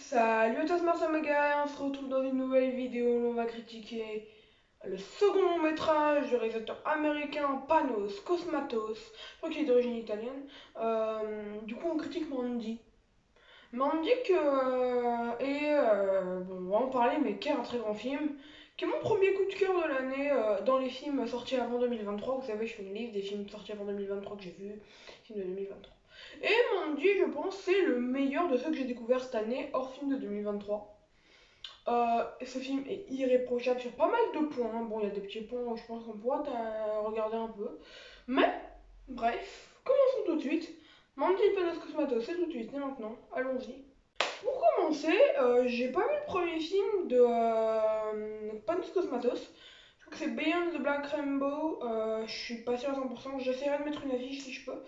Salut à tous, c'est Mega et on se retrouve dans une nouvelle vidéo où on va critiquer le second long métrage du réalisateur américain Panos Cosmatos, je crois qu'il est d'origine italienne. Du coup on critique Mandy. Mandy bon, on va en parler mais qui est un très grand film, qui est mon premier coup de cœur de l'année dans les films sortis avant 2023. Vous savez je fais une liste des films sortis avant 2023 que j'ai vus, films de 2023. Et Mandy, je pense, c'est le meilleur de ceux que j'ai découvert cette année, hors film de 2023. Ce film est irréprochable sur pas mal de points, hein. Bon, il y a des petits points où je pense qu'on pourra regarder un peu. Mais, bref, commençons tout de suite. Mandy Panos Cosmatos, c'est tout de suite, et maintenant, allons-y. Pour commencer, j'ai pas vu le premier film de Panos Cosmatos. Je crois que c'est Beyond the Black Rainbow. Je suis pas sûr à 100%. J'essaierai de mettre une affiche si je peux.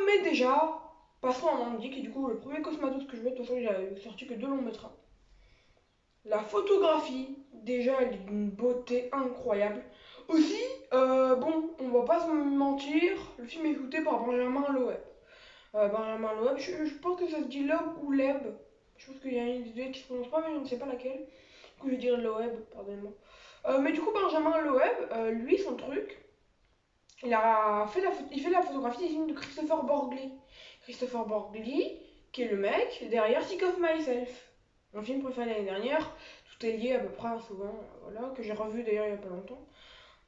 Mais déjà, passons à Mandy, qui est du coup le premier Cosmatos que je vois. De toute façon, il a sorti que 2 longs métrages. La photographie, déjà, elle est d'une beauté incroyable. Aussi, bon, on va pas se mentir, le film est shooté par Benjamin Loeb. Benjamin Loeb, je pense que ça se dit Loeb ou Leb. Je pense qu'il y a une idée qui se prononce pas, mais je ne sais pas laquelle. Du coup, je vais dire Loeb, pardonnez-moi. Mais du coup, Benjamin Loeb, lui, son truc, il fait la photographie des films de Christopher Borgli. Christopher Borgli, qui est le mec derrière Sick of Myself, mon film préféré l'année dernière. Tout est lié à peu près souvent, voilà, que j'ai revu d'ailleurs il y a pas longtemps.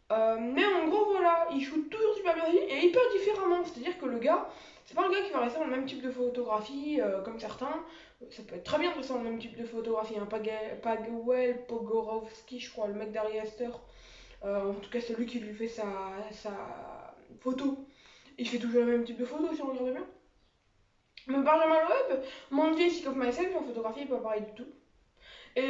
Mais en gros, voilà, il shoot toujours super bien et hyper différemment. C'est-à-dire que le gars, c'est pas un gars qui va rester dans le même type de photographie comme certains. Ça peut être très bien de rester dans le même type de photographie. Hein. Paweł Pogorowski, je crois, le mec d'Ari Aster. En tout cas, celui qui lui fait sa photo. Il fait toujours le même type de photo si on regarde bien. Mais Benjamin Loeb, Mandy et Sick of Myself, en photographie, pas pareil du tout. Et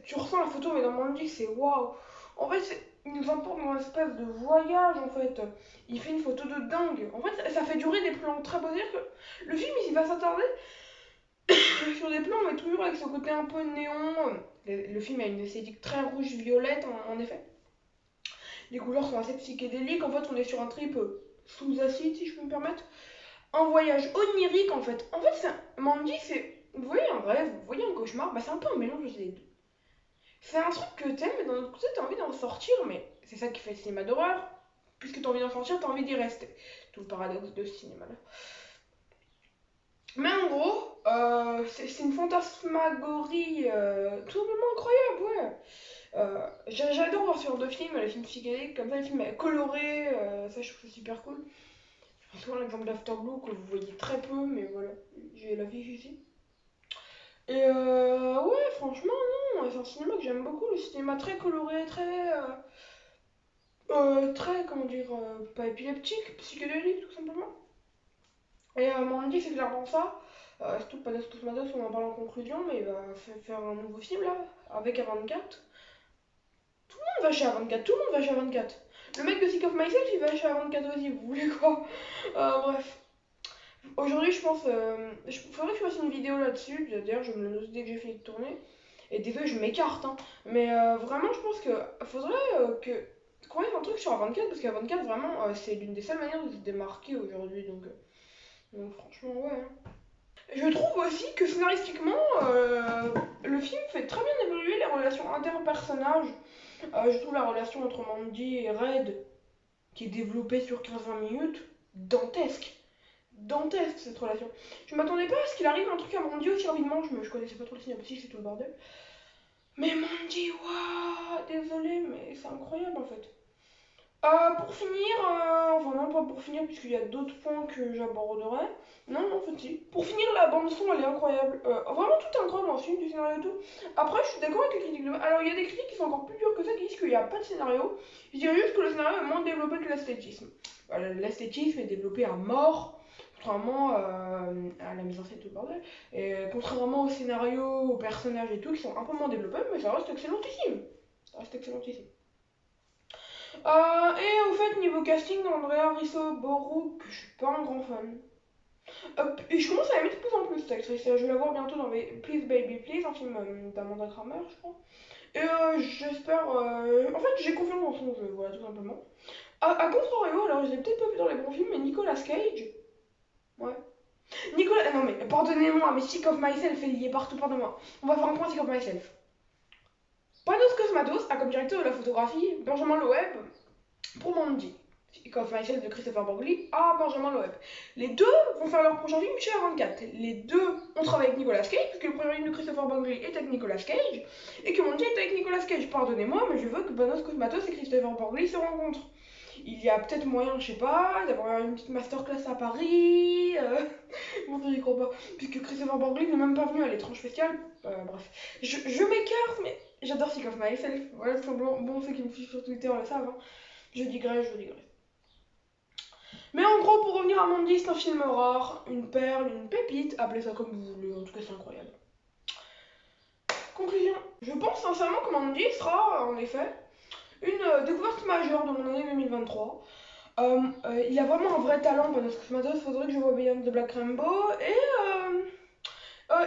tu ressens la photo, mais dans Mandy, c'est waouh. En fait, il nous emporte dans une espèce de voyage, en fait. Il fait une photo de dingue. En fait, ça fait durer des plans très beaux. C'est-à-dire que le film, il va s'attarder sur des plans, mais toujours avec ce côté un peu néon. Le film a une esthétique très rouge-violette, en effet. Les couleurs sont assez psychédéliques. En fait, on est sur un trip sous acide, si je peux me permettre. Un voyage onirique, en fait. En fait, Mandy, c'est. Vous voyez un rêve, vous voyez un cauchemar, bah c'est un peu un mélange des deux. C'est un truc que t'aimes, mais d'un autre côté, t'as envie d'en sortir, mais c'est ça qui fait le cinéma d'horreur. Puisque t'as envie d'en sortir, t'as envie d'y rester. Tout le paradoxe de ce cinéma-là. Mais en gros, c'est une fantasmagorie tout simplement incroyable, ouais. J'adore voir ce genre de films, les films psychédéliques, comme ça, les films colorés, ça je trouve ça super cool. Je prends souvent l'exemple d'Afterblue que vous voyez très peu, mais voilà, j'ai la fiche ici. Et ouais, franchement, non, c'est un cinéma que j'aime beaucoup, le cinéma très coloré, très, comment dire, pas épileptique, psychédélique tout simplement. Et Mandy, c'est clairement ça. Surtout Panos Cosmatos, on en parle en conclusion, mais il va faire un nouveau film là, avec A24. Tout le monde va chez A24, tout le monde va chez A24. Le mec de Sick of Myself, il va chez A24 aussi, vous voulez quoi? Bref. Aujourd'hui, je pense. Faudrait que je fasse une vidéo là-dessus. D'ailleurs, je me le note dès que j'ai fini de tourner. Et désolé, je m'écarte. Hein. Mais vraiment, je pense que faudrait qu'on ait un truc sur A24. Parce qu'A24, vraiment, c'est l'une des seules manières de se démarquer aujourd'hui. Donc franchement, ouais. Hein. Je trouve aussi que scénaristiquement, le film fait très bien évoluer les relations interpersonnages. Je trouve la relation entre Mandy et Red, qui est développée sur 15-20 minutes, dantesque cette relation. Je m'attendais pas à ce qu'il arrive un truc à Mandy aussi rapidement, je connaissais pas trop le synopsis, c'est tout le bordel. Mais Mandy, waouh, désolé, mais c'est incroyable en fait. Pour finir, enfin non pas pour finir puisqu'il y a d'autres points que j'aborderai. Non, en fait si. Pour finir, la bande son elle est incroyable. Vraiment tout est incroyable dans ce film, du scénario et tout. Après je suis d'accord avec les critiques de... Alors il y a des critiques qui sont encore plus dures que ça qui disent qu'il n'y a pas de scénario. Je dirais juste que le scénario est moins développé que l'esthétisme. L'esthétisme est développé à mort. Contrairement à la mise en scène tout le bordel. Et contrairement au scénario, aux personnages et tout, qui sont un peu moins développés, mais ça reste excellentissime. Ça reste excellentissime. Et au fait, niveau casting, Andrea Riseborough, que je suis pas un grand fan. Et je commence à aimer de plus en plus cette actrice. Je vais la voir bientôt dans Please Baby Please, un film d'Amanda Kramer, je crois. Et j'espère. En fait, j'ai confiance dans son jeu, voilà, tout simplement. À contrario, alors je l'ai peut-être pas vu dans les bons films, mais Nicolas Cage. Ouais. Nicolas, non mais pardonnez-moi, mais Sick of Myself est lié partout, pardonnez-moi. On va faire un point Sick of Myself. Panos Cosmatos a comme directeur de la photographie Benjamin Loeb pour Mandy. Sick of Myself de Christopher Borgli à Benjamin Loeb. Les deux vont faire leur prochain film chez A24. Les deux ont travaillé avec Nicolas Cage, parce que le premier film de Christopher Borgli est avec Nicolas Cage, et que Mandy est avec Nicolas Cage. Pardonnez-moi, mais je veux que Panos Cosmatos et Christopher Borgli se rencontrent. Il y a peut-être moyen, je sais pas, d'avoir une petite masterclass à Paris. Bon, je n'y crois pas. Puisque Christopher Borgli n'est même pas venu à l'étrange spécial. Bref. Je m'écarte, mais j'adore Sick of Myself. Voilà, tout simplement. Bon, ceux qui me suivent sur Twitter le savent. Hein. Je digresse. Mais en gros, pour revenir à Mandy, c'est un film rare, une perle, une pépite, appelez ça comme vous voulez. En tout cas, c'est incroyable. Conclusion. Je pense sincèrement que Mandy sera, en effet, une découverte majeure de mon année 2023. Il a vraiment un vrai talent, Panos Cosmatos. Faudrait que je vois Beyond the Black Rainbow. Et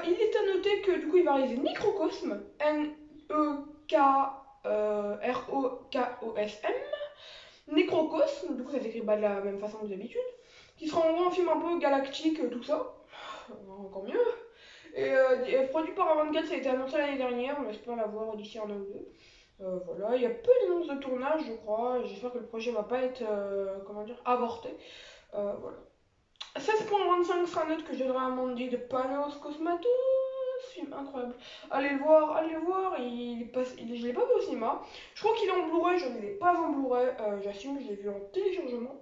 il est à noter que du coup, il va réaliser Necrocosm, Nekrokosm, Necrocosm, du coup, ça s'écrit pas de la même façon que d'habitude, qui sera en gros un film un peu galactique, tout ça. Encore mieux. Et produit par Avantgarde, ça a été annoncé l'année dernière. On espère l'avoir d'ici un an ou deux. Voilà, il y a peu d'annonces de tournage, je crois. J'espère que le projet va pas être, comment dire, avorté. Voilà. 16.25 sera note que je donnerai à Mandy de Panos Cosmatos. Film incroyable. Allez le voir, je l'ai pas vu au cinéma. Je crois qu'il est en Blu-ray, je ne l'ai pas en Blu-ray. J'assume, je l'ai vu en téléchargement.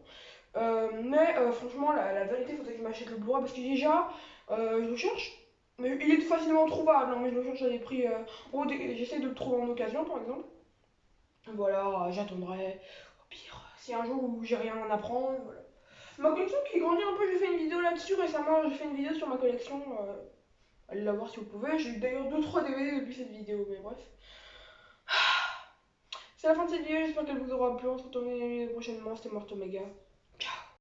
Mais franchement, la vérité, il faudrait que je m'achète le Blu-ray parce que déjà, je le cherche. Mais il est facilement trouvable, hein, mais je le cherche à des prix. J'essaie de le trouver en occasion, par exemple. Voilà, j'attendrai. Au pire, si un jour où j'ai rien à en apprendre, voilà. Ma collection qui grandit un peu, j'ai fait une vidéo là-dessus récemment. J'ai fait une vidéo sur ma collection. Allez la voir si vous pouvez. J'ai eu d'ailleurs 2-3 DVD depuis cette vidéo, mais bref. C'est la fin de cette vidéo, j'espère qu'elle vous aura plu. On se retrouve prochainement. C'était Mortomega.